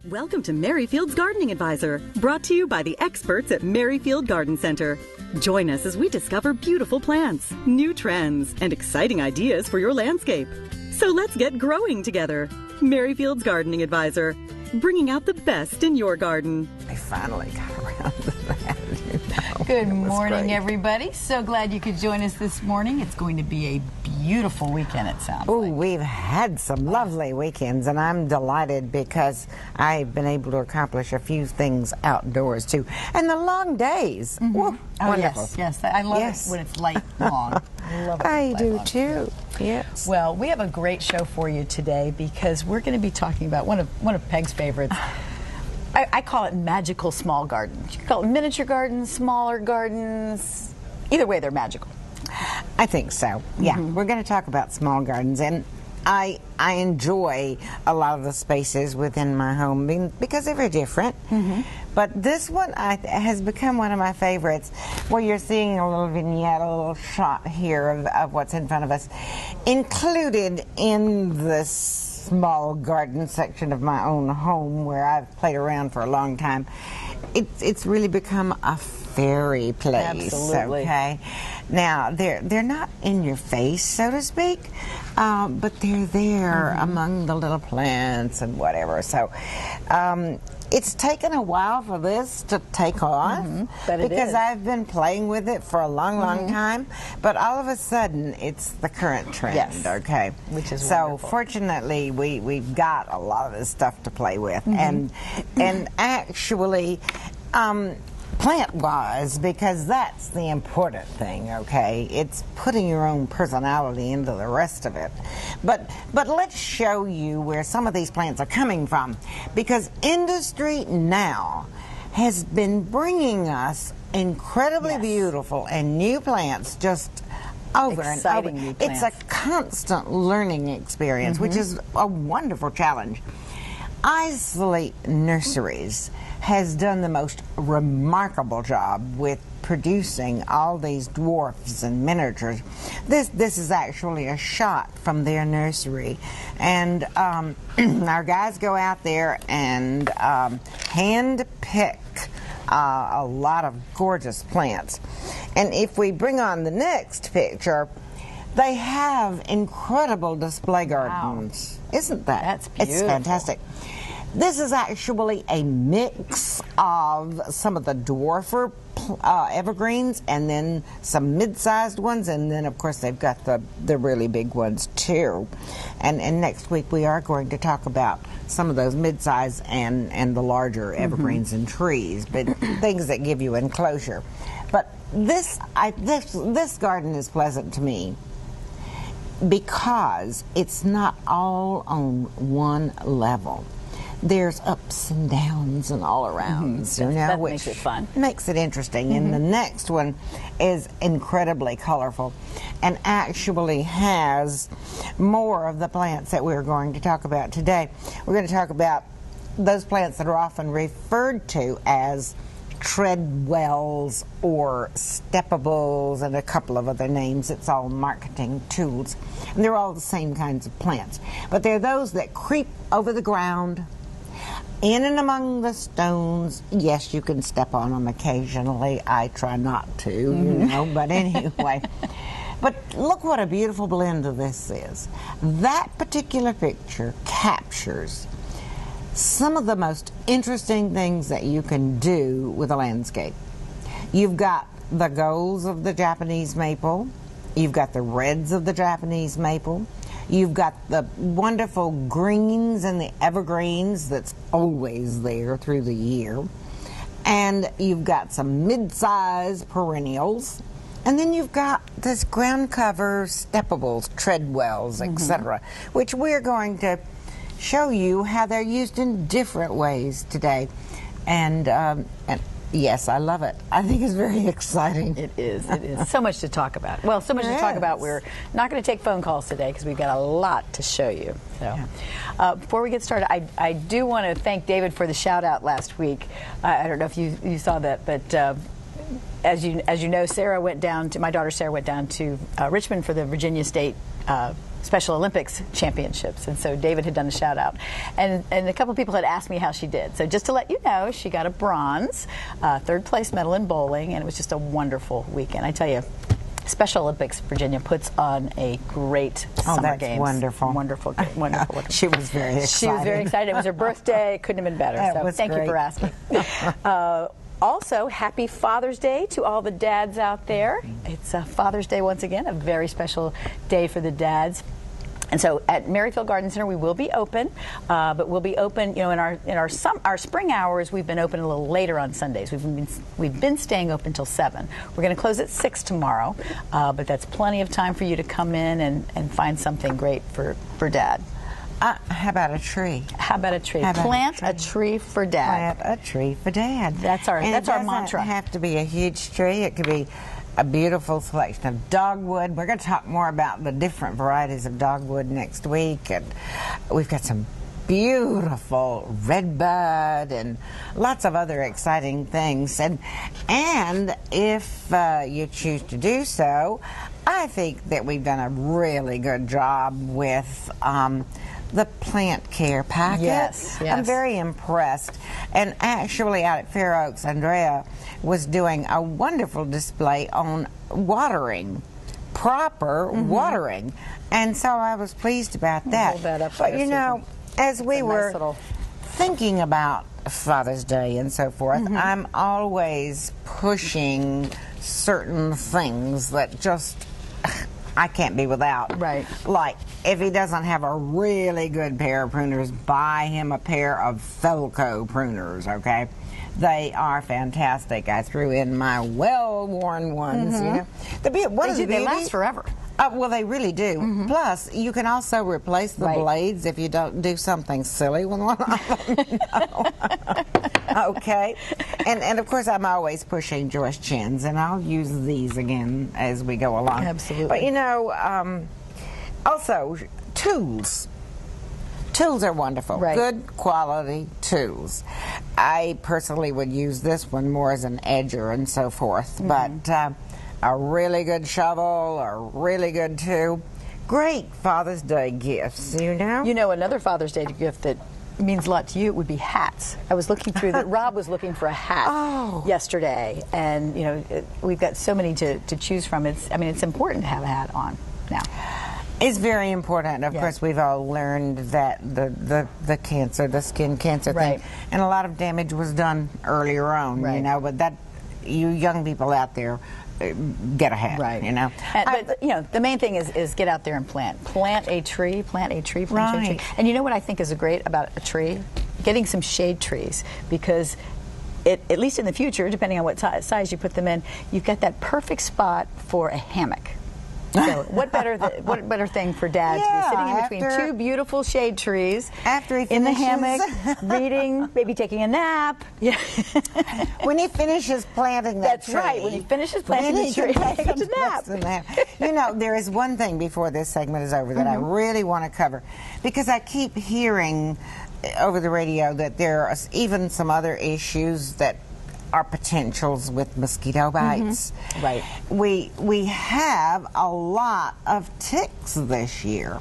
Welcome to Merryfield's Gardening Advisor, brought to you by the experts at Merryfield Garden Center. Join us as we discover beautiful plants, new trends, and exciting ideas for your landscape. So let's get growing together. Merryfield's Gardening Advisor, bringing out the best in your garden. I finally got around to that. Good morning, everybody. So glad you could join us this morning. It's going to be a beautiful weekend, it sounds like. We've had some lovely weekends, and I'm delighted because I've been able to accomplish a few things outdoors, too. And the long days. Woo, wonderful. Yes. I love it when it's light long. I love it. I do, too. Yes. Well, we have a great show for you today because we're going to be talking about one of Peg's favorites. I call it magical small gardens. You call it miniature gardens, smaller gardens. Either way, they're magical. I think so. Yeah, we're going to talk about small gardens, and I enjoy a lot of the spaces within my home because they're very different. But this one has become one of my favorites, where you're seeing a little vignette, a little shot here of what's in front of us, included in this small garden section of my own home where I've played around for a long time. It's really become a fairy place. Absolutely. Okay. Now they're not in your face, so to speak, but they're there among the little plants and whatever. So it's taken a while for this to take off because I've been playing with it for a long time, but all of a sudden it's the current trend. Yes. Okay, which is so wonderful. Fortunately we've got a lot of this stuff to play with, and actually plant-wise, because that's the important thing, okay? It's putting your own personality into the rest of it. But let's show you where some of these plants are coming from, because industry now has been bringing us incredibly beautiful and new plants just over Exciting and over. New plants. It's a constant learning experience, which is a wonderful challenge. Isley Nurseries has done the most remarkable job with producing all these dwarfs and miniatures. This is actually a shot from their nursery, and our guys go out there and hand pick a lot of gorgeous plants. And if we bring on the next picture, they have incredible display gardens. Isn't that? That's beautiful. It's fantastic. This is actually a mix of some of the dwarfer evergreens and then some mid-sized ones, and then of course they've got the really big ones too. And next week we are going to talk about some of those mid-size and the larger evergreens and trees, but things that give you enclosure. But this garden is pleasant to me because it's not all on one level. There's ups and downs and all arounds, That which makes it fun. Makes it interesting. And the next one is incredibly colorful and actually has more of the plants that we're going to talk about today. We're going to talk about those plants that are often referred to as treadwells or steppables and a couple of other names. It's all marketing tools. And they're all the same kinds of plants. But they're those that creep over the ground, in and among the stones. Yes, you can step on them occasionally. I try not to, but anyway. But look what a beautiful blend of this is. That particular picture captures some of the most interesting things that you can do with a landscape. You've got the golds of the Japanese maple. You've got the reds of the Japanese maple. You've got the wonderful greens and the evergreens that's always there through the year. And you've got some mid-sized perennials. And then you've got this ground cover steppables, treadwells, etc., which we're going to show you how they're used in different ways today. And yes, I love it. I think it's very exciting. It is. So much to talk about. Well, so much to talk about. We're not going to take phone calls today because we've got a lot to show you. So, before we get started, I do want to thank David for the shout out last week. I don't know if you saw that, but as you know, my daughter Sarah went down to Richmond for the Virginia State Special Olympics championships, and so David had done a shout out, and a couple of people had asked me how she did. So just to let you know, she got a bronze, third place medal in bowling, and it was just a wonderful weekend. I tell you, Special Olympics Virginia puts on a great summer games. Wonderful. Wonderful, wonderful. She was very excited. She was very excited. It was her birthday. It couldn't have been better. So thank you for asking. Also, happy Father's Day to all the dads out there. It's Father's Day once again, a very special day for the dads. And so at Merrifield Garden Center, we will be open, but we'll be open. You know, in our spring hours, we've been open a little later on Sundays. We've been staying open till 7. We're going to close at 6 tomorrow, but that's plenty of time for you to come in and find something great for Dad. How about a tree? How about a tree? Plant a tree for Dad. Plant a tree for Dad. That's our mantra. It doesn't have to be a huge tree. It could be a beautiful selection of dogwood. We're going to talk more about the different varieties of dogwood next week, and we've got some beautiful redbud and lots of other exciting things. And if you choose to do so, I think that we've done a really good job with the plant care packet. Yes. I'm very impressed. And actually out at Fair Oaks, Andrea was doing a wonderful display on watering, proper watering. And so I was pleased about that. Hold that up but there, you know, as we were thinking about Father's Day and so forth, I'm always pushing certain things that just I can't be without. Right. Like, if he doesn't have a really good pair of pruners, buy him a pair of Felco pruners, okay? They are fantastic. I threw in my well-worn ones, you know. They last forever. Well, they really do. Plus, you can also replace the blades if you don't do something silly with one of them. You know? Okay. And of course, I'm always pushing Joyce Chins, and I'll use these again as we go along. Absolutely. But, you know, also, tools. Tools are wonderful. Right. Good quality tools. I personally would use this one more as an edger and so forth, but a really good shovel, a really good tube. Great Father's Day gifts, you know? You know, another Father's Day gift that means a lot to you would be hats. I was looking through that. Rob was looking for a hat yesterday, and you know, we've got so many to choose from. It's important to have a hat on now. It's very important. Of course, we've all learned that the skin cancer thing, and a lot of damage was done earlier on, you know, but that, you young people out there, get a hat, you know. But you know, the main thing is get out there and plant a tree, plant a tree. And you know what I think is great about a tree? Getting some shade trees, because at least in the future, depending on what size you put them in, you've got that perfect spot for a hammock. So what better thing for Dad to be sitting in between two beautiful shade trees after he finishes, in the hammock, reading, maybe taking a nap. Yeah. When he finishes planting that tree. That's right. When he finishes planting the tree, he takes a nap. You know, there is one thing before this segment is over that I really want to cover, because I keep hearing over the radio that there are even some other issues that are potentials with mosquito bites. Right. We have a lot of ticks this year,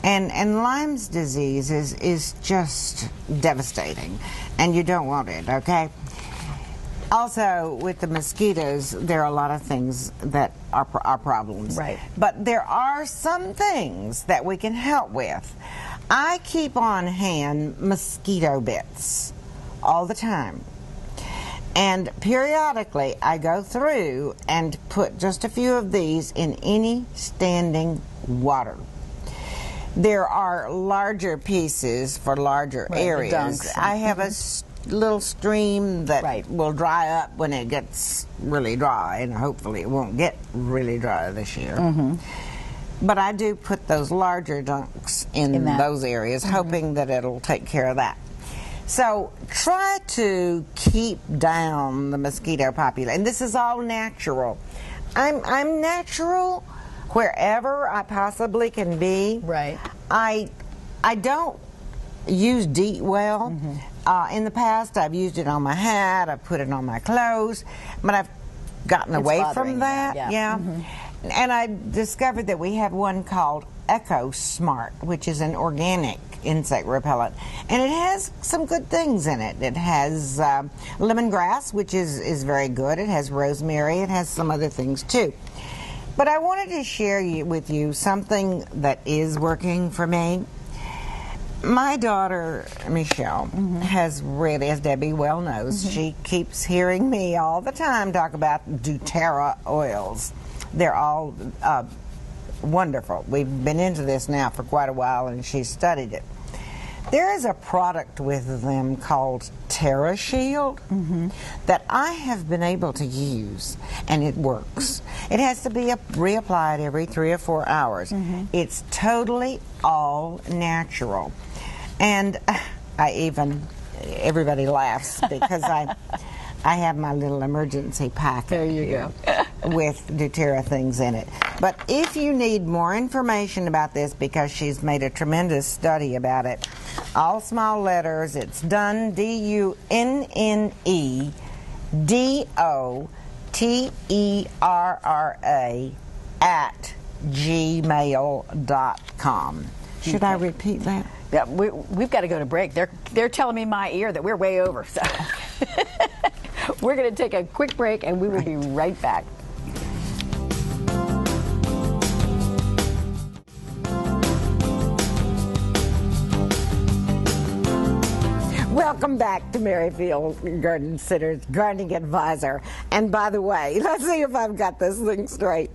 and Lyme's disease is just devastating, and you don't want it, okay? Also, with the mosquitoes, there are a lot of things that are problems. Right. But there are some things that we can help with. I keep on hand mosquito bits all the time. And periodically, I go through and put just a few of these in any standing water. There are larger pieces for larger areas. I have a little stream that will dry up when it gets really dry, and hopefully it won't get really dry this year. But I do put those larger dunks in those areas, hoping that it'll take care of that. So try to keep down the mosquito population. And this is all natural. I'm natural wherever I possibly can be. Right. I don't use DEET well. In the past, I've used it on my hat, I've put it on my clothes, but I've gotten away from that. And I discovered that we have one called Eco Smart, which is an organic insect repellent, and it has some good things in it. It has lemongrass, which is very good. It has rosemary. It has some other things too. But I wanted to share with you something that is working for me. My daughter, Michelle, has really, as Debbie well knows, she keeps hearing me all the time talk about doTERRA oils. They're all wonderful. We've been into this now for quite a while, and she's studied it. There is a product with them called Terra Shield that I have been able to use, and it works. It has to be reapplied every 3 or 4 hours. It's totally all natural. And everybody laughs because I have my little emergency packet. There you go. With doTERRA things in it. But if you need more information about this, because she's made a tremendous study about it, all small letters, it's done DUNNEDOTERRA at gmail.com. Should I repeat that? Yeah, we've got to go to break. They're telling me in my ear that we're way over. So we're going to take a quick break, and we will be right back. Welcome back to Merrifield Garden Center's Gardening Advisor. And by the way, let's see if I've got this thing straight.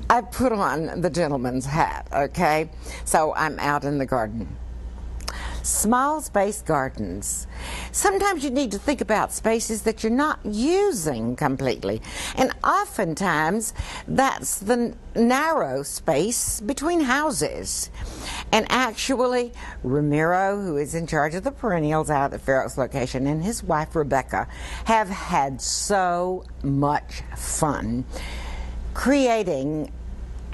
I put on the gentleman's hat, okay? So I'm out in the garden. Small space gardens. Sometimes you need to think about spaces that you're not using completely. And oftentimes, that's the narrow space between houses. And actually, Ramiro, who is in charge of the perennials out at the Fair Oaks location, and his wife, Rebecca, have had so much fun creating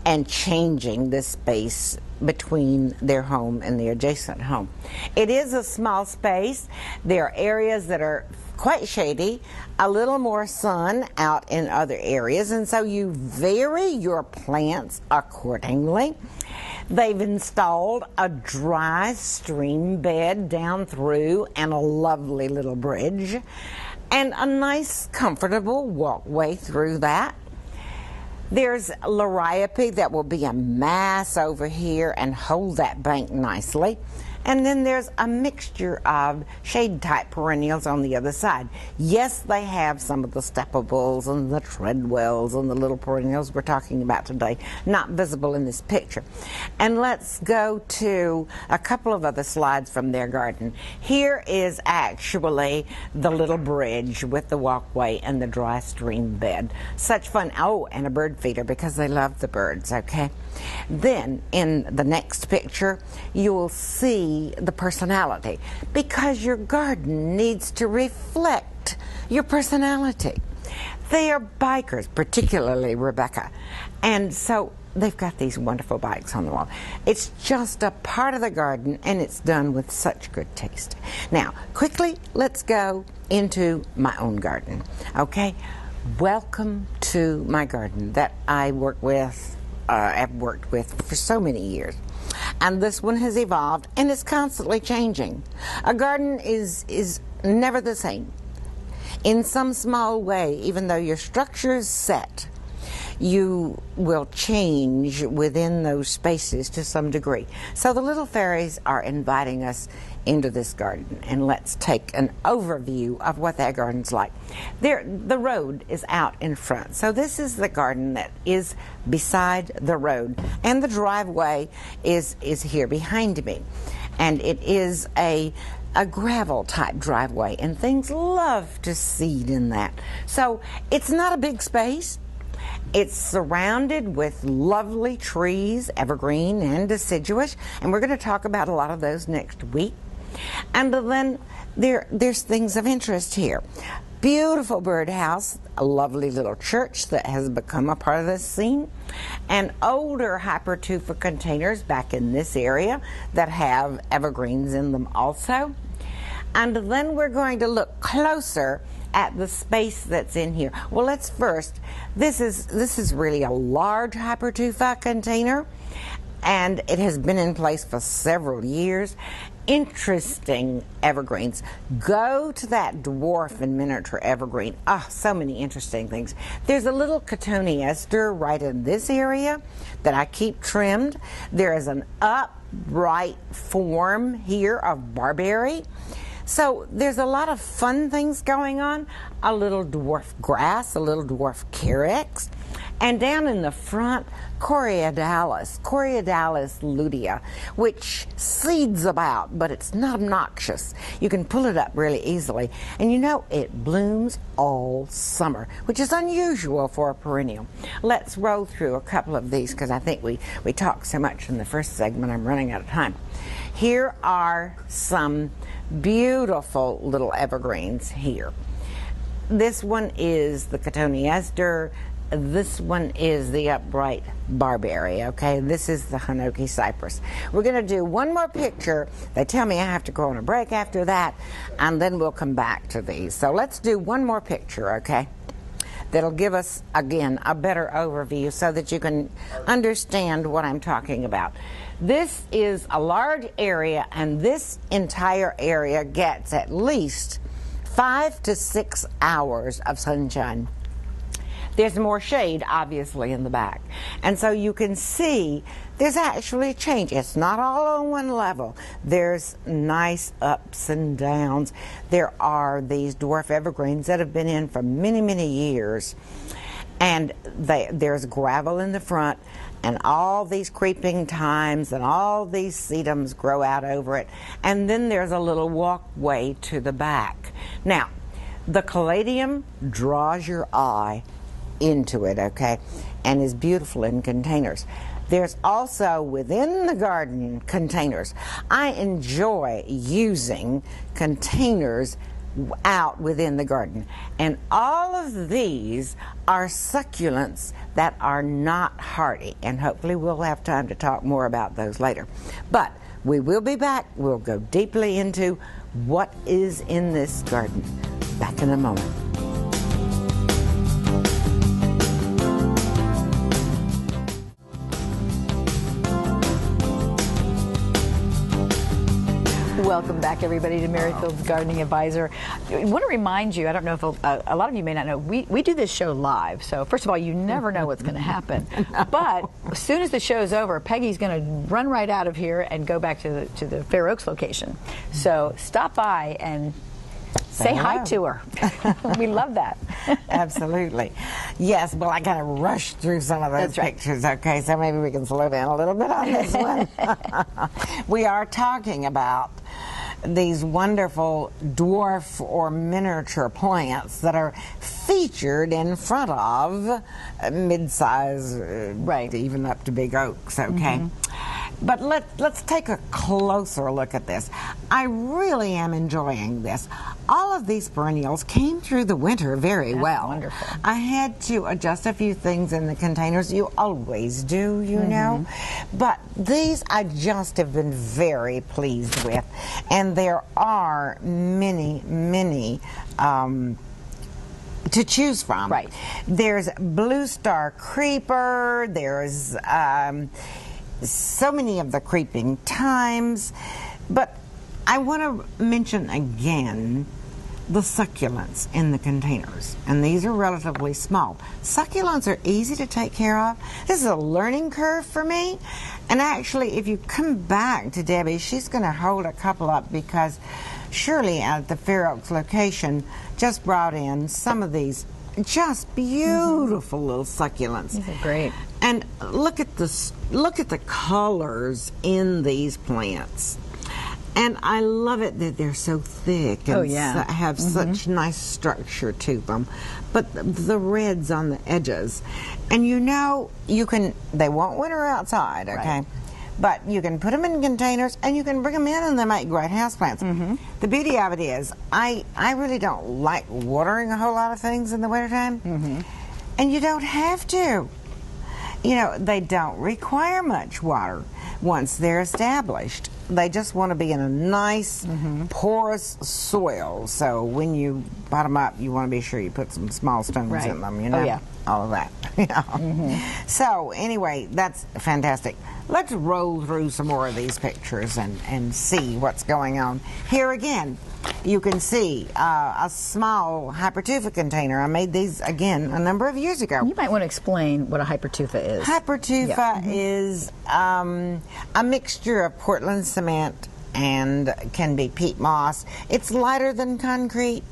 and changing this space between their home and the adjacent home. It is a small space. There are areas that are quite shady, a little more sun out in other areas, and so you vary your plants accordingly. They've installed a dry stream bed down through and a lovely little bridge and a nice comfortable walkway through that. There's liriope that will be a mass over here and hold that bank nicely. And then there's a mixture of shade-type perennials on the other side. Yes, they have some of the steppables and the treadwells and the little perennials we're talking about today, not visible in this picture. And let's go to a couple of other slides from their garden. Here is actually the little bridge with the walkway and the dry stream bed. Such fun. Oh, and a bird feeder because they love the birds, okay? Then, in the next picture, you'll see the personality, because your garden needs to reflect your personality. They are bikers, particularly Rebecca, and so they've got these wonderful bikes on the wall. It's just a part of the garden, and it's done with such good taste. Now, quickly, let's go into my own garden, okay? Welcome to my garden that I have worked with for so many years. And this one has evolved and is constantly changing. A garden is never the same. In some small way, even though your structure is set, you will change within those spaces to some degree. So the little fairies are inviting us into this garden, and let's take an overview of what that garden's like. The road is out in front, so this is the garden that is beside the road, and the driveway is here behind me, and it is a gravel type driveway, and things love to seed in that. So it's not a big space. It's surrounded with lovely trees, evergreen and deciduous, and we're going to talk about a lot of those next week. And then there's things of interest here. Beautiful birdhouse, a lovely little church that has become a part of this scene, and older hypertufa containers back in this area that have evergreens in them also. And then we're going to look closer at the space that's in here. Well, let's first, this is really a large hypertufa container, and it has been in place for several years. Interesting evergreens. Go to that dwarf and miniature evergreen. So many interesting things. There's a little cotoneaster right in this area that I keep trimmed. There is an upright form here of barberry. So there's a lot of fun things going on. A little dwarf grass, a little dwarf carex. And down in the front, Coreodalis lutea, which seeds about, but it's not obnoxious. You can pull it up really easily. And you know, it blooms all summer, which is unusual for a perennial. Let's roll through a couple of these because I think we talked so much in the first segment, I'm running out of time. Here are some beautiful little evergreens here. This one is the cotoneaster. This one is the upright barberry, okay? This is the Hinoki cypress. We're going to do one more picture. They tell me I have to go on a break after that, and then we'll come back to these. So let's do one more picture, okay? That'll give us, again, a better overview so that you can understand what I'm talking about. This is a large area, and this entire area gets at least 5 to 6 hours of sunshine. There's more shade, obviously, in the back. And so you can see there's actually a change. It's not all on one level. There's nice ups and downs. There are these dwarf evergreens that have been in for many, many years. And there's gravel in the front, and all these creeping thymes and all these sedums grow out over it. And then there's a little walkway to the back. Now, the caladium draws your eye into it, okay, and is beautiful in containers. There's also within the garden containers. I enjoy using containers out within the garden, and all of these are succulents that are not hardy, and hopefully we'll have time to talk more about those later. But we will be back. We'll go deeply into what is in this garden. Back in a moment. Welcome back, everybody, to Merrifield's Gardening Advisor. I want to remind you, I don't know if a lot of you may not know, we do this show live. So first of all, you never know what's going to happen. But as soon as the show's over, Peggy's going to run right out of here and go back to the Fair Oaks location. So stop by and say hi to her. We love that. Absolutely. Yes, well, I got to rush through some of those pictures, okay? So maybe we can slow down a little bit on this one. We are talking about these wonderful dwarf or miniature plants that are featured in front of mid-size, even up to big oaks, okay? But let's take a closer look at this. I really am enjoying this. All of these perennials came through the winter very well. Wonderful. I had to adjust a few things in the containers. You always do, you know. But these I just have been very pleased with. And there are many, many to choose from. Right. There's Blue Star Creeper. There's so many of the creeping thymes, but I want to mention again the succulents in the containers, and these are relatively small. Succulents are easy to take care of. This is a learning curve for me, and actually if you come back to Debbie, she's going to hold a couple up because Shirley at the Fair Oaks location just brought in some of these just beautiful little succulents. These are great. And look at the colors in these plants. And I love it that they're so thick and have such nice structure to them. But the reds on the edges. And you know, they won't winter outside, okay? Right. But you can put them in containers and you can bring them in and they make great houseplants. The beauty of it is, I really don't like watering a whole lot of things in the wintertime. And you don't have to. You know, they don't require much water once they're established. They just want to be in a nice, porous soil. So when you bottom them up, you want to be sure you put some small stones in them, you know? All of that. You know? So anyway, that's fantastic. let's roll through some more of these pictures and see what's going on. Here again, you can see a small hypertufa container. I made these, again, a number of years ago. You might want to explain what a hypertufa is. Hypertufa is a mixture of Portland cement and can be peat moss. It's lighter than concrete.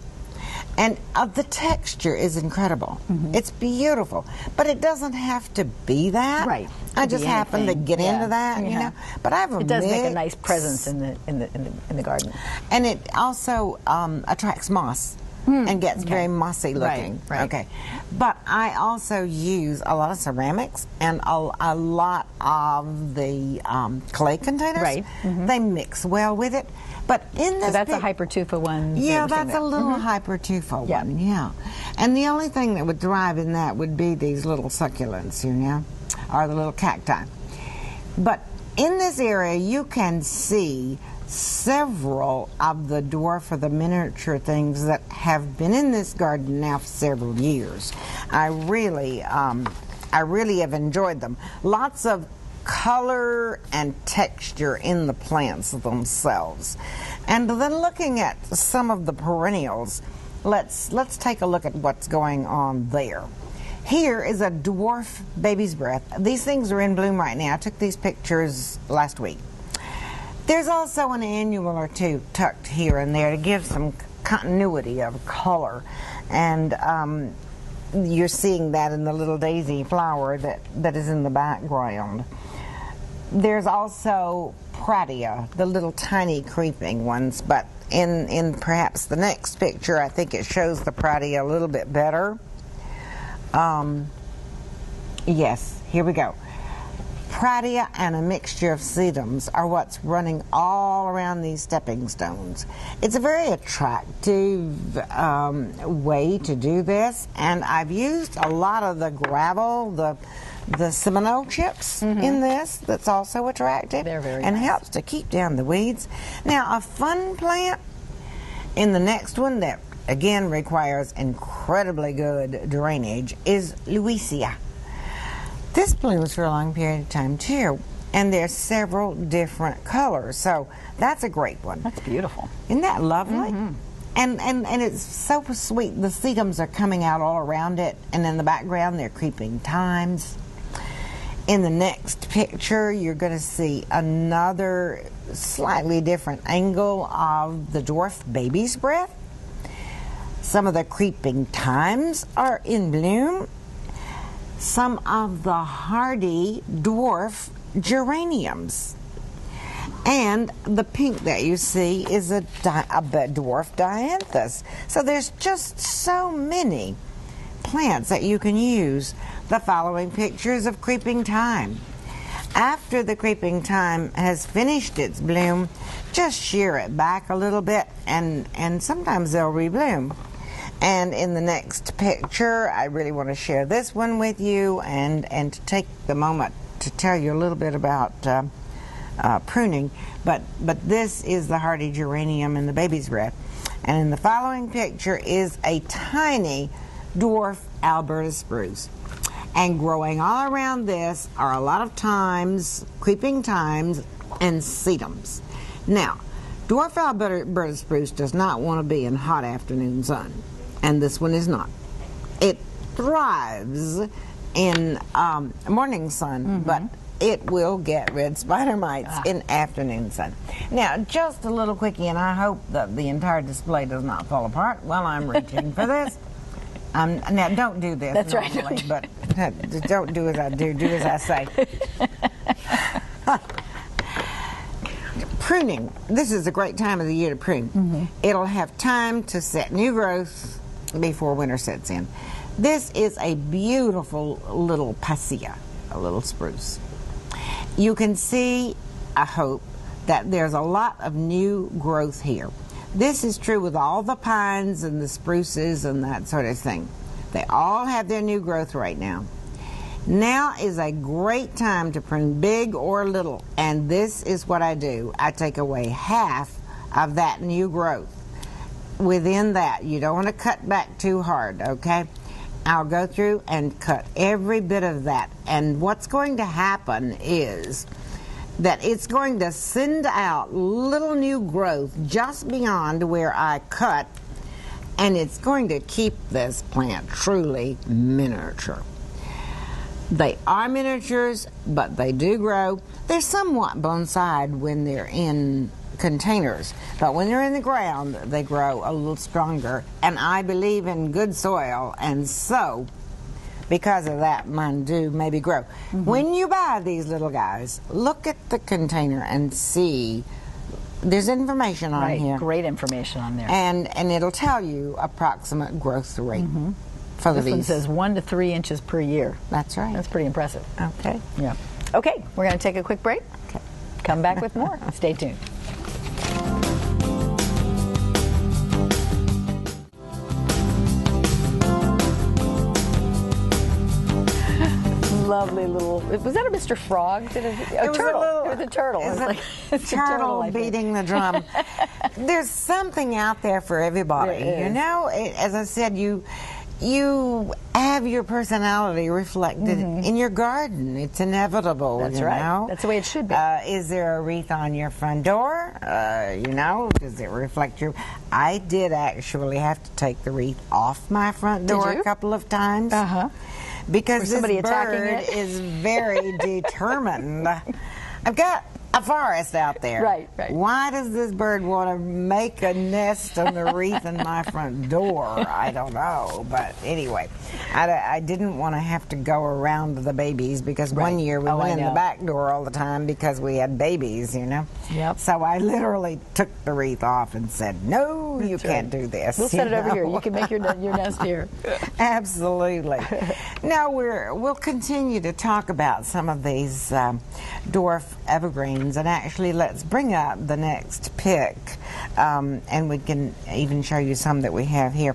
And the texture is incredible. It's beautiful, but it doesn't have to be that. Right. I just happen to get into that, you know. But I have a It does make a nice presence in the garden, and it also attracts moss and gets very mossy looking. Right. Okay, but I also use a lot of ceramics and a lot of the clay containers. Right. They mix well with it. But in this, so that's a hypertufa one. Yeah, that's a little hypertufa one. Yeah, and the only thing that would thrive in that would be these little succulents, you know, or the little cacti. But in this area, you can see several of the dwarf or the miniature things that have been in this garden now for several years. I really have enjoyed them. Lots of color and texture in the plants themselves. And then looking at some of the perennials, let's take a look at what's going on there. Here is a dwarf baby's breath. These things are in bloom right now. I took these pictures last week. There's also an annual or two tucked here and there to give some continuity of color. And you're seeing that in the little daisy flower that is in the background. There's also Pratia, the little tiny creeping ones, but in perhaps the next picture, I think it shows the Pratia a little bit better. Yes, here we go. Pratia and a mixture of sedums are what's running all around these stepping stones. It's a very attractive way to do this, and I've used a lot of the gravel, the Seminole chips in this. That's also attractive. They're very and nice. helps to keep down the weeds. Now, a fun plant in the next one that again requires incredibly good drainage is Louisia. This blooms for a long period of time too, and there's several different colors, so that's a great one. That's beautiful. Isn't that lovely? And it's so sweet. The sedums are coming out all around it, and in the background they're creeping thymes. In the next picture, you're going to see another slightly different angle of the dwarf baby's breath. Some of the creeping thymes are in bloom. Some of the hardy dwarf geraniums. And the pink that you see is a dwarf dianthus. So there's just so many plants that you can use. The following pictures of creeping thyme. After the creeping thyme has finished its bloom, just shear it back a little bit, and sometimes they'll rebloom. And in the next picture, I really want to share this one with you and to take the moment to tell you a little bit about pruning. But this is the hardy geranium in the baby's breath. And in the following picture is a tiny dwarf Alberta spruce. And growing all around this are a lot of thymes, creeping thymes, and sedums. Now, dwarf Alberta spruce does not want to be in hot afternoon sun. And this one is not. It thrives in morning sun, but it will get red spider mites in afternoon sun. Now, just a little quickie, and I hope that the entire display does not fall apart while I'm reaching for this. Now, don't do this. That's normally, right. But don't do as I do. Do as I say. Pruning. This is a great time of the year to prune. It'll have time to set new growth before winter sets in. This is a beautiful little passia, a little spruce. You can see, I hope, that there's a lot of new growth here. This is true with all the pines and the spruces and that sort of thing. They all have their new growth right now. Now is a great time to prune big or little, and this is what I do. I take away half of that new growth. Within that, you don't want to cut back too hard, okay? I'll go through and cut every bit of that, and what's going to happen is that it's going to send out little new growth just beyond where I cut, and it's going to keep this plant truly miniature. They are miniatures, but they do grow. They're somewhat bonsai'd when they're in containers, but when they're in the ground, they grow a little stronger, and I believe in good soil, and so because of that, mine do maybe grow. When you buy these little guys, look at the container and see. There's information on here. Great information on there. And it'll tell you approximate growth rate for This these. one says 1 to 3 inches per year. That's right. That's pretty impressive. Okay. Yeah. Okay, we're going to take a quick break. Okay. Come back with more. Stay tuned. Lovely little. Was that a Mr. Frog? It was turtle. A little, It was a turtle. It's a turtle I think. beating the drum. There's something out there for everybody. There You is. know, as I said, you have your personality reflected in your garden. It's inevitable. That's you right. know? That's the way it should be. Is there a wreath on your front door? You know, does it reflect your? I did actually have to take the wreath off my front door you? a couple of times. Because Was this somebody attacking bird it? is very determined. I've got a forest out there. Right, right. Why does this bird want to make a nest on the wreath in my front door? I don't know. But anyway, I didn't want to have to go around the babies because one year we went in the back door all the time because we had babies, you know. Yep. So I literally took the wreath off and said, no, you can't do this. We'll set it you over here. know? You can make your nest here. Absolutely. Now we'll continue to talk about some of these dwarf evergreens, and actually let's bring up the next pick, and we can even show you some that we have here.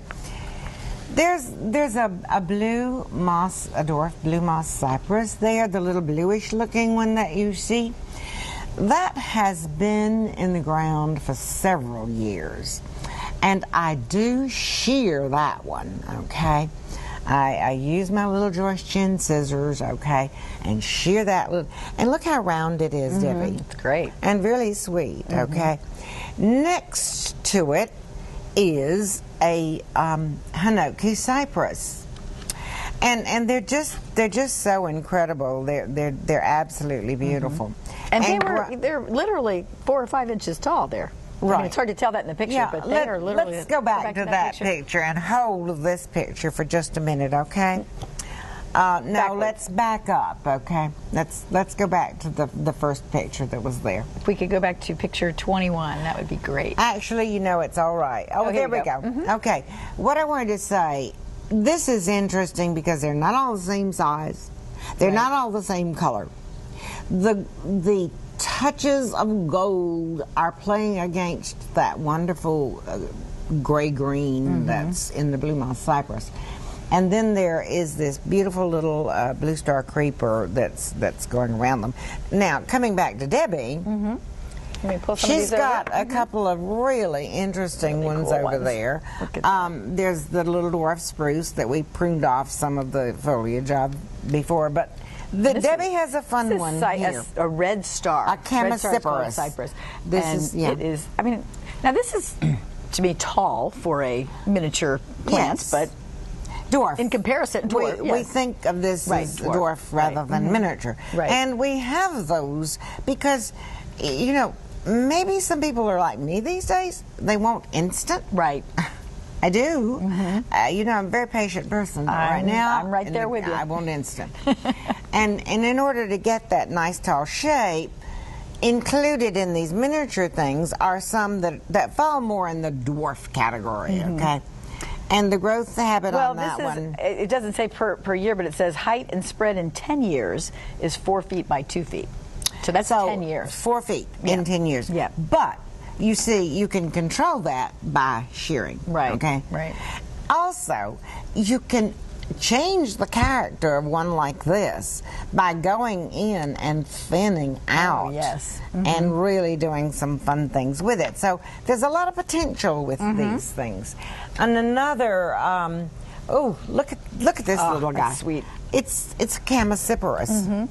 There's a blue moss, a dwarf blue moss cypress there, the little bluish looking one that you see. That has been in the ground for several years, and I do shear that one, okay? I use my little Joyce Chin scissors, okay, and shear that little, and look how round it is, Debbie. It's great. And really sweet, okay? Next to it is a Hinoki cypress. And they're just so incredible. They're absolutely beautiful. And they're literally 4 or 5 inches tall there. Right. I mean, it's hard to tell that in the picture, but they are literally. Let's go back to that picture and hold this picture for just a minute, okay? Now Backward. let's back up, okay? Let's go back to the first picture that was there. If we could go back to picture 21, that would be great. Actually, you know, it's all right. Oh, here there we go. Okay. What I wanted to say, this is interesting because they're not all the same size. They're not all the same color. The touches of gold are playing against that wonderful gray-green that's in the blue moss cypress. And then there is this beautiful little blue star creeper that's going around them. Now, coming back to Debbie, Let me pull some of she's these got over. a couple of really interesting ones cool over ones. there. Look at that. There's the little dwarf spruce that we pruned off some of the foliage of before, but Debbie has a fun This one is here. a red star. A Red star is called Chamaecyparis. cypress. This And is, yeah. it is. I mean, now this is to be tall for a miniature plant, Yes. but Dwarf. in comparison, dwarf. We think of this Right, as dwarf. dwarf rather than miniature. Right. And we have those because, you know, maybe some people are like me these days. They want instant. Right. I do. You know, I'm a very patient person. But right now, I'm right there with you. I want instant. and in order to get that nice tall shape, included in these miniature things are some that fall more in the dwarf category. Okay. And the growth habit Well, on that one. it doesn't say per year, but it says height and spread in 10 years is 4 feet by 2 feet. So that's 10 years. 4 feet in 10 years. Yeah. But you see, you can control that by shearing. Right. Okay. Right. Also, you can change the character of one like this by going in and thinning out. yes. And really doing some fun things with it. So there's a lot of potential with these things. And another, look at this little guy. that's sweet. It's a Chamaecyparis.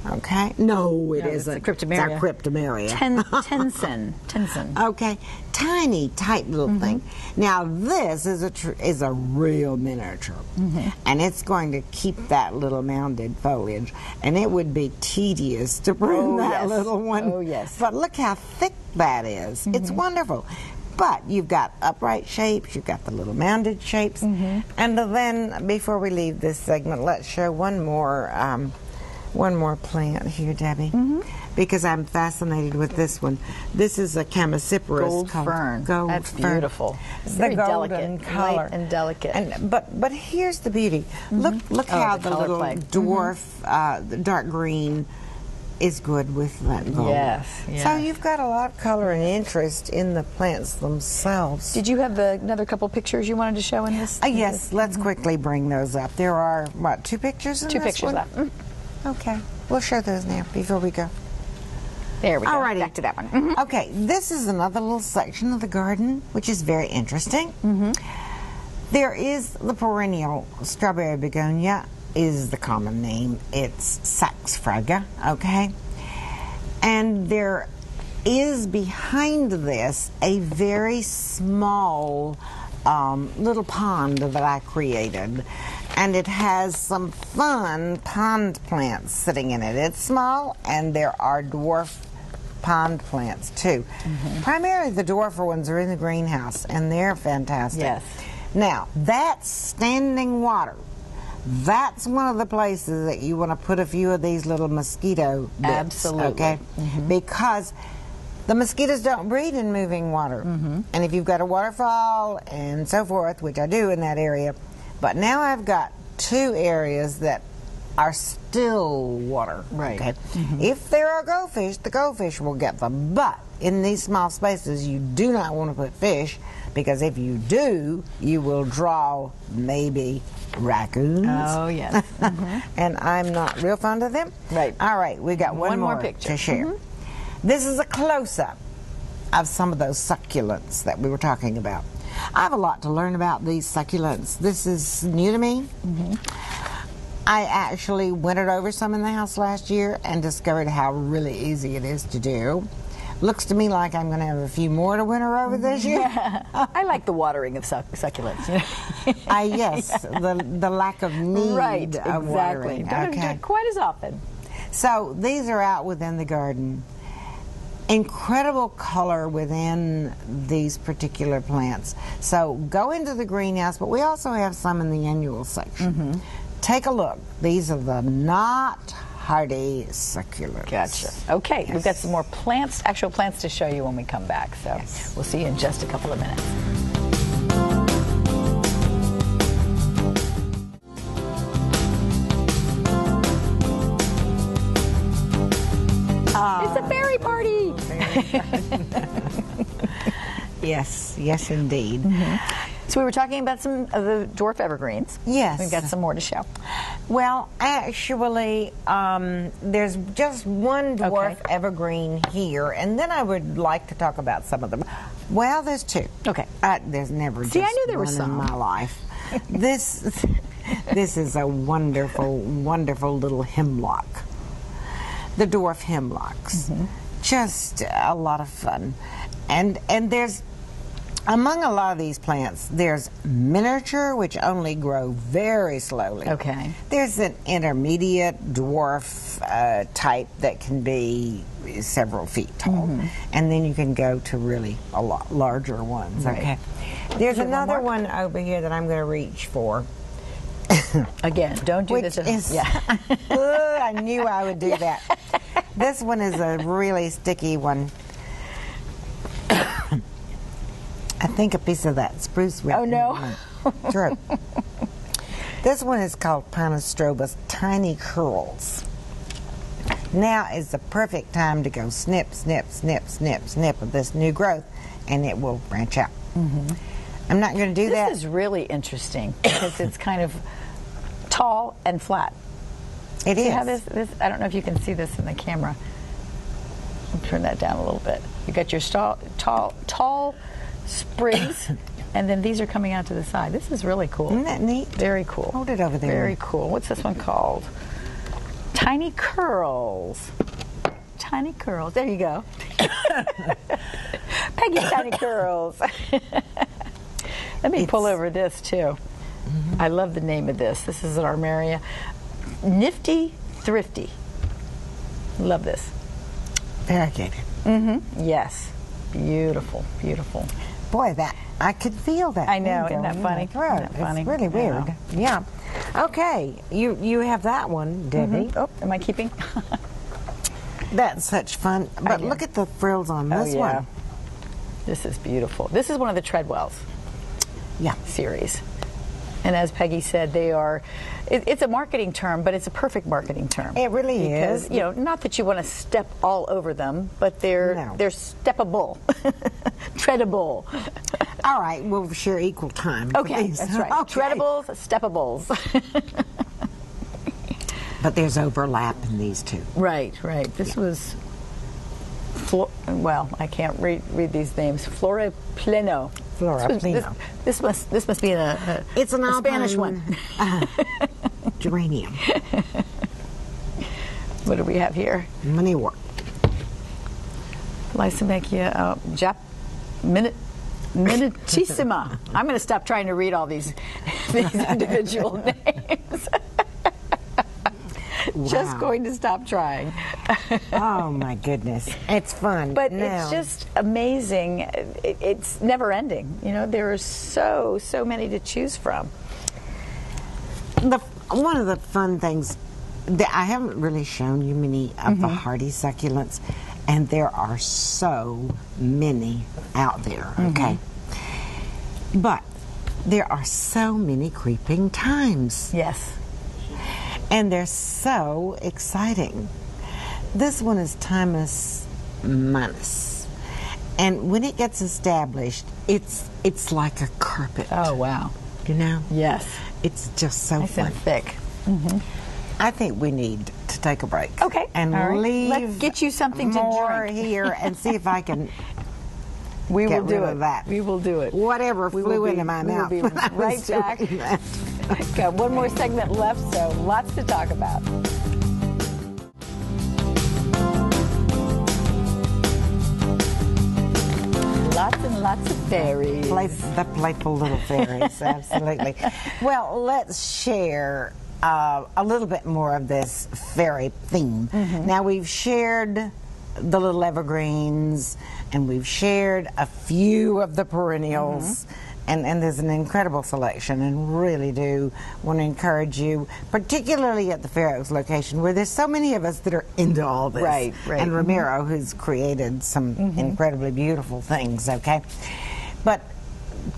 Okay. No, it isn't. It's a cryptomeria. It's our cryptomeria. Tenson. Okay. Tiny, tight little thing. Now, this is a real miniature. And it's going to keep that little mounded foliage. And it would be tedious to prune that little one. Oh, yes. But look how thick that is. It's wonderful. But you've got upright shapes, you've got the little mounded shapes. And then, before we leave this segment, let's show one more plant here, Debbie, because I'm fascinated with this one. This is a Chamaecyparis Gold fern. Gold That's fern. Beautiful. It's very the golden delicate, color. light and delicate. But here's the beauty. Look how the little play. dwarf, the dark green, is good with that gold. Yes. So you've got a lot of color and interest in the plants themselves. Did you have another couple pictures you wanted to show in this? Yes, let's quickly bring those up. There are, what, 2 pictures in Two this pictures one? left. Okay, we'll show those now before we go. There we go. Alrighty. Back to that one. Okay, this is another little section of the garden, which is very interesting. There is the perennial strawberry begonia, is the common name. It's saxfraga, okay? And there is behind this a very small little pond that I created. And it has some fun pond plants sitting in it. It's small, and there are dwarf pond plants too. Primarily the dwarfer ones are in the greenhouse, and they're fantastic. Yes. Now, that's standing water. That's one of the places that you want to put a few of these little mosquito bits. Absolutely. Okay? Because the mosquitoes don't breed in moving water. And if you've got a waterfall and so forth, which I do in that area, but now I've got 2 areas that are still water. Right. Okay? If there are goldfish, the goldfish will get them. But in these small spaces, you do not want to put fish, because if you do, you will draw maybe raccoons. Oh, yes. And I'm not real fond of them. Right. All right, we got one more picture to share. This is a close-up of some of those succulents that we were talking about. I have a lot to learn about these succulents. This is new to me. I actually wintered over some in the house last year and discovered how really easy it is to do. Looks to me like I'm going to have a few more to winter over this year. I like the watering of succulents. Yes, the lack of need of watering. Don't do it quite as often. So these are out within the garden. Incredible color within these particular plants. So go into the greenhouse, but we also have some in the annual section. Take a look. These are the not hardy succulents. Gotcha. Okay, we've got some more plants, actual plants to show you when we come back. So we'll see you in just a couple of minutes. It's a fairy party. Yes, indeed. So we were talking about some of the dwarf evergreens. Yes. We've got some more to show. Well, actually, there's just one dwarf evergreen here, and then I would like to talk about some of them. Well, there's 2. Okay. There's never See, just I knew there were one some in my life. This is a wonderful, wonderful little hemlock. The dwarf hemlocks. Just a lot of fun. And there's, among a lot of these plants, there's miniature, which only grow very slowly. Okay. There's an intermediate dwarf type that can be several feet tall. And then you can go to really a lot larger ones. Right. Okay. There's another one over here that I'm going to reach for. Again, don't do this. I knew I would do that. This one is a really sticky one. I think a piece of that spruce wood. Oh, no. Throat. This one is called Panostrobus Tiny Curls. Now is the perfect time to go snip, snip, snip, snip, snip of this new growth, and it will branch out. I'm not going to do that. This is really interesting because it's kind of tall and flat. It is. See how this, I don't know if you can see this in the camera. I'll turn that down a little bit. You got your tall sprigs, and then these are coming out to the side. This is really cool. Isn't that neat? Very cool. Hold it over there. Very cool. What's this one called? tiny curls. Tiny curls. There you go. Peggy's tiny curls. Let me pull over this too. I love the name of this. This is an Armeria. Nifty Thrifty. Love this. Variegated. Yes. Beautiful, beautiful. Boy, that I could feel that. I know, isn't that funny? Isn't that funny? It's really weird. Yeah. Okay, you have that one, Debbie. Oh, am I keeping? That's such fun. But look at the frills on this one. This is beautiful. This is one of the Treadwells series. And as Peggy said, they are, it's a marketing term, but it's a perfect marketing term. It really is. You know, not that you want to step all over them, but they're steppable, treadable. All right, we'll share equal time. Okay, that's right. Okay. Treadables, steppables. But there's overlap in these two. Right, right. This was, well, I can't read these names. Flora Pleno. Flora Pleno. This must be it's an a Spanish one. Geranium. What do we have here? Money work. Lysimachia minutissima. I'm going to stop trying to read all these individual names. Wow. Just going to stop trying. Oh my goodness, it's fun. But it's just amazing. It's never ending. You know, there are so many to choose from. One of the fun things that I haven't really shown you many of the hardy succulents, and there are so many out there. Okay, but there are so many creeping times. Yes. And they're so exciting. This one is Timus Manus. And when it gets established, it's like a carpet. Oh, wow. You know? Yes. It's just so nice fun. And thick. I think we need to take a break. Okay. And leave Let's get you something to more drink here and see if I can we get will do rid it. of that. We will do it. Whatever flew into my mouth. We will be right back. Got one more segment left, so lots to talk about. Lots and lots of fairies. The playful little fairies, absolutely. Well, let's share a little bit more of this fairy theme. Now, we've shared the little evergreens, and we've shared a few of the perennials. And there's an incredible selection, and really do want to encourage you, particularly at the Fair Oaks location, where there's so many of us that are into all this. Right. And Ramiro, who's created some incredibly beautiful things, okay? But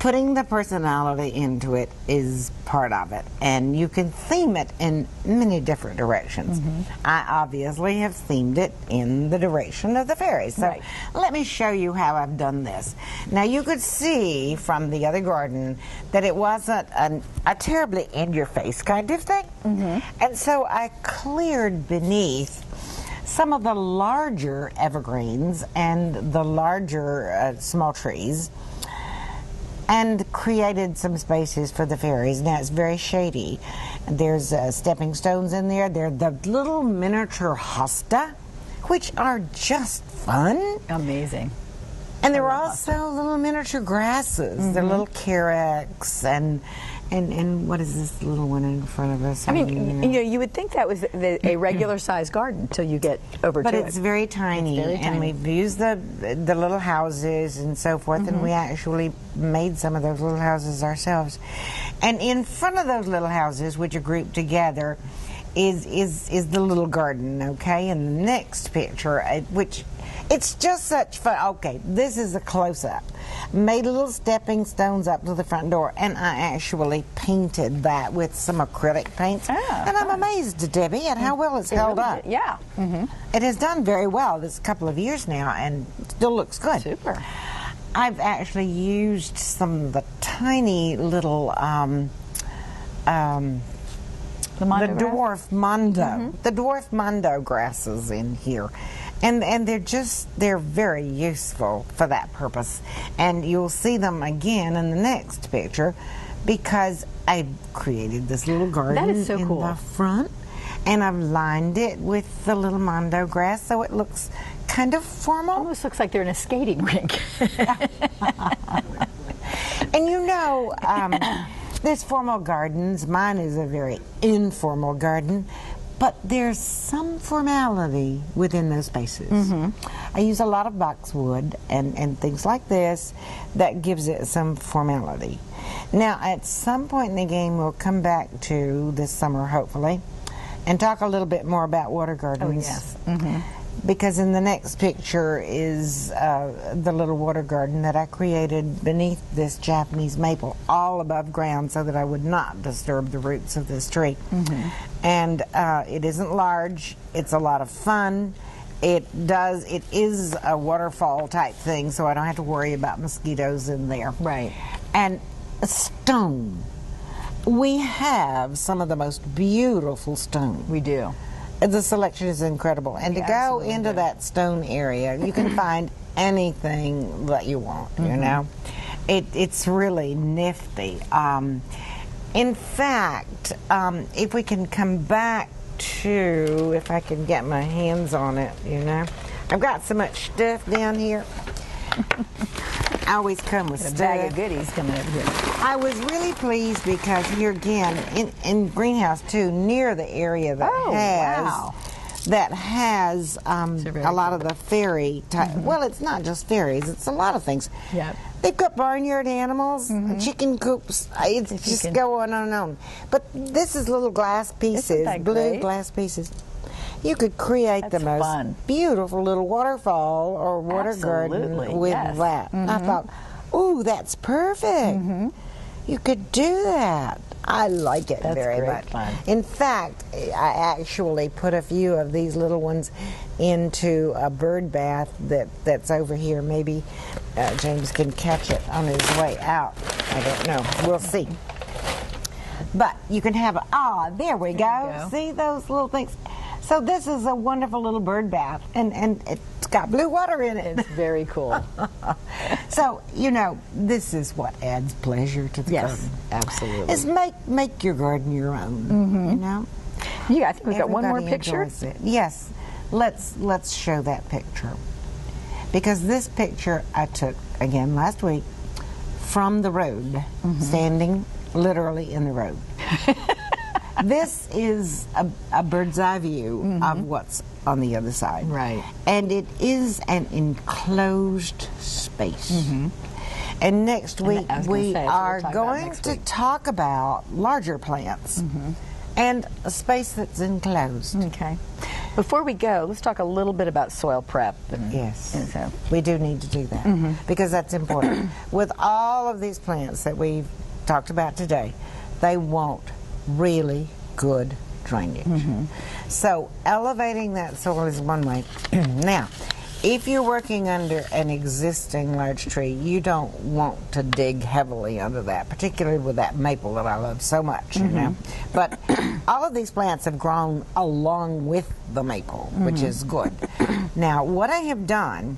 putting the personality into it is part of it, and you can theme it in many different directions. I obviously have themed it in the direction of the fairies, so let me show you how I've done this. Now, you could see from the other garden that it wasn't a terribly in-your-face kind of thing, and so I cleared beneath some of the larger evergreens and the larger small trees, and created some spaces for the fairies. Now, it's very shady. There's stepping stones in there. There are the little miniature hosta, which are just fun. Amazing. And there are also little miniature grasses. They're little carex and what is this little one in front of us? I mean, you know, you would think that was a regular-sized garden until you get over to it. But it's very tiny, and we've used the little houses and so forth, and we actually made some of those little houses ourselves. And in front of those little houses, which are grouped together, is the little garden, okay? And the next picture, which it's just such fun. Okay, this is a close-up. Made little stepping stones up to the front door, and I actually painted that with some acrylic paints. And I'm amazed, Debbie, at how well it's held up. Yeah. It has done very well this couple of years now, and still looks good. Super. I've actually used some of the tiny little the dwarf mondo, the dwarf mondo grasses in here. And they're very useful for that purpose. And you'll see them again in the next picture, because I created this little garden that is so in cool. the front. And I've lined it with the little mondo grass so it looks kind of formal. Almost looks like they're in a skating rink. And you know, there's formal gardens. Mine is a very informal garden, but there's some formality within those spaces. I use a lot of boxwood and things like this that gives it some formality. Now, at some point in the game, we'll come back to this summer, hopefully, and talk a little bit more about water gardens. Oh, yes. Because in the next picture is the little water garden that I created beneath this Japanese maple, all above ground so that I would not disturb the roots of this tree. And it isn't large. It's a lot of fun. It is a waterfall type thing, so I don't have to worry about mosquitoes in there. Right. And stone. We have some of the most beautiful stone. We do. The selection is incredible. And to go into that stone area, you can find anything that you want, you know. It's really nifty. In fact, if we can come back to, if I can get my hands on it, you know. I've got so much stuff down here. I always come with a stuff. bag of goodies coming over here. I was really pleased because here again, in Greenhouse 2, near the area that has a lot of the fairy type. Well, it's not just fairies; it's a lot of things. Yep. They've got barnyard animals, chicken coops. It's just going on and on. But this is little glass pieces, blue glass pieces. You could create the most beautiful little waterfall or water garden with that. I thought, ooh, that's perfect. You could do that. I like it very much. Fun. In fact, I actually put a few of these little ones into a bird bath that's over here. Maybe James can catch it on his way out. I don't know. We'll see. But you can have there we go. See those little things? So this is a wonderful little bird bath, and it's got blue water in it. It's very cool. So, you know, this is what adds pleasure to the garden. Absolutely. Is make your garden your own, you know? Yeah, I think we've got one more picture. Yes. Let's show that picture. Because this picture I took, again, last week, from the road, standing literally in the road. This is a bird's eye view of what's on the other side. Right. And it is an enclosed space. And next week we are going to talk about larger plants and a space that's enclosed. Okay. Before we go, let's talk a little bit about soil prep. Yes. We do need to do that because that's important. With all of these plants that we've talked about today, they want really good drainage. So elevating that soil is one way. Now, if you're working under an existing large tree, you don't want to dig heavily under that, particularly with that maple that I love so much, you know. But all of these plants have grown along with the maple, which is good. Now, what I have done,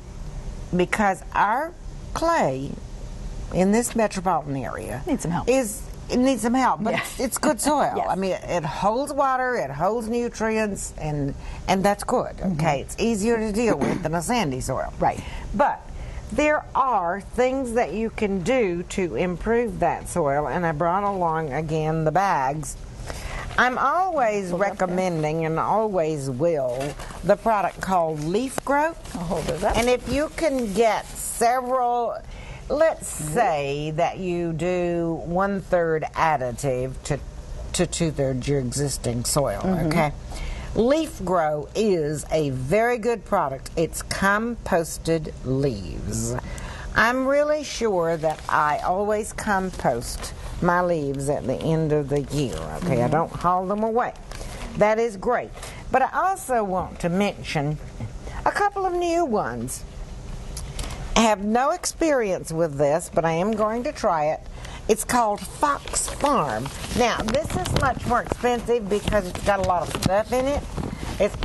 because our clay in this metropolitan area needs some help. It needs some help, but it's good soil. Yes. I mean, it holds water, it holds nutrients, and that's good. Okay, it's easier to deal with than a sandy soil. Right. But there are things that you can do to improve that soil, and I brought along again the bags. I'm always recommending and always will the product called Leaf Grow. I'll hold it up. And if you can get several. Let's say that you do 1/3 additive to 2/3 your existing soil, okay? Leaf Grow is a very good product. It's composted leaves. I'm really sure that I always compost my leaves at the end of the year, okay? I don't haul them away. That is great. But I also want to mention a couple of new ones. I have no experience with this, but I am going to try it. It's called Fox Farm. Now, this is much more expensive because it's got a lot of stuff in it.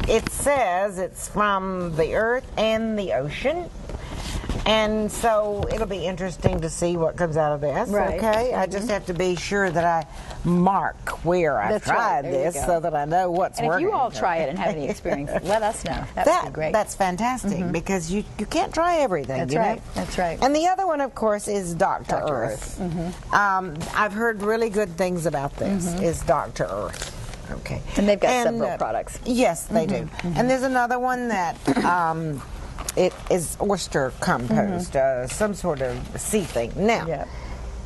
It says it's from the earth and the ocean. And so it'll be interesting to see what comes out of this. Right. Okay, I just have to be sure that I mark where I've That's right. tried There you this go. so that I know what's And if working. you all try it and have any experience, let us know. That would be great. That's fantastic because you can't try everything. That's you right. know? That's right. And the other one, of course, is Dr. Dr. Earth. I've heard really good things about this. Is Dr. Earth. Okay. And they've got several products. Yes, they do. And there's another one that it is oyster compost, some sort of sea thing. Now,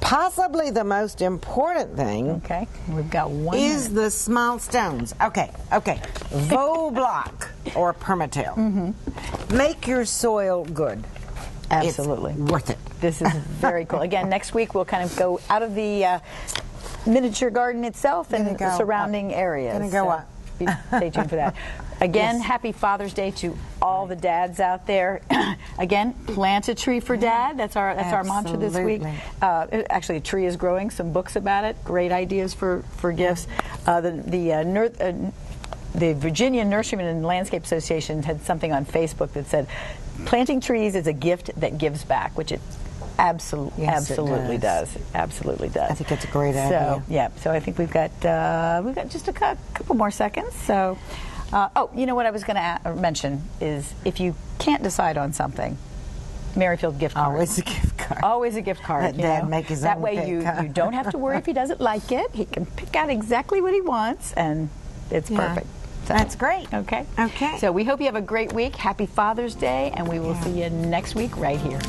possibly the most important thing. Okay, we've got one. Is the small stones. Okay. Veau block or permatil. Make your soil good. Absolutely. It's worth it. This is very cool. Again, next week we'll kind of go out of the miniature garden itself and the surrounding areas. Gonna go up. Stay tuned for that. Again, happy Father's Day to all the dads out there. Again, plant a tree for Dad. That's our mantra this week. Actually, a tree is growing. Some books about it. Great ideas for gifts. The Virginia Nurseryman and Landscape Association had something on Facebook that said, planting trees is a gift that gives back, which it absolutely does. Absolutely does. I think it's a great idea. So I think we've got just a couple more seconds. So, you know what I was going to mention is if you can't decide on something, Merrifield gift card. Always a gift card. Always a gift card. Let Dad make his that own way pick, you huh? you don't have to worry if he doesn't like it. He can pick out exactly what he wants, and it's perfect. So, that's great. Okay. Okay. So we hope you have a great week. Happy Father's Day, and we will see you next week right here.